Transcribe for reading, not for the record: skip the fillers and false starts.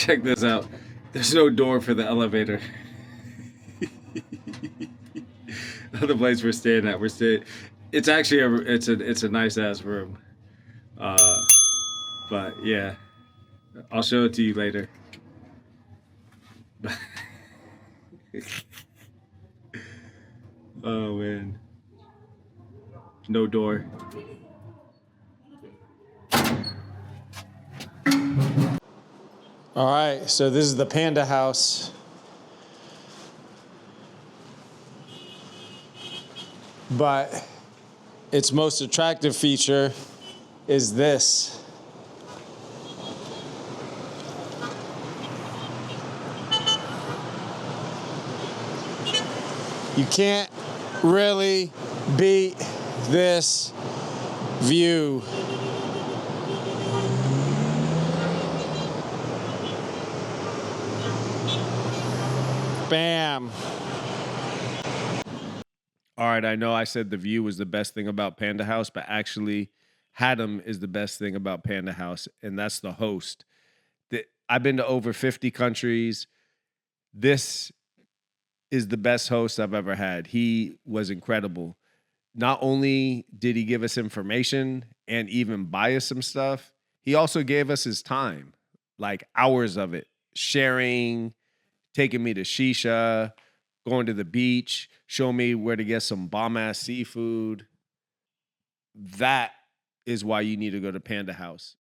Check this out. There's no door for the elevator. The place we're staying at. It's actually it's a nice ass room. Uh, but yeah, I'll show it to you later. Oh man, no door. All right, so this is the Panda house. But its most attractive feature is this. You can't really beat this view. Bam. All right, I know I said the view was the best thing about Panda House, but actually Haddam is the best thing about Panda House, and that's the host. I've been to over 50 countries. This is the best host I've ever had. He was incredible. Not only did he give us information and even buy us some stuff, he also gave us his time, like hours of it, sharing, taking me to shisha, going to the beach, showing me where to get some bomb-ass seafood. That is why you need to go to Panda House.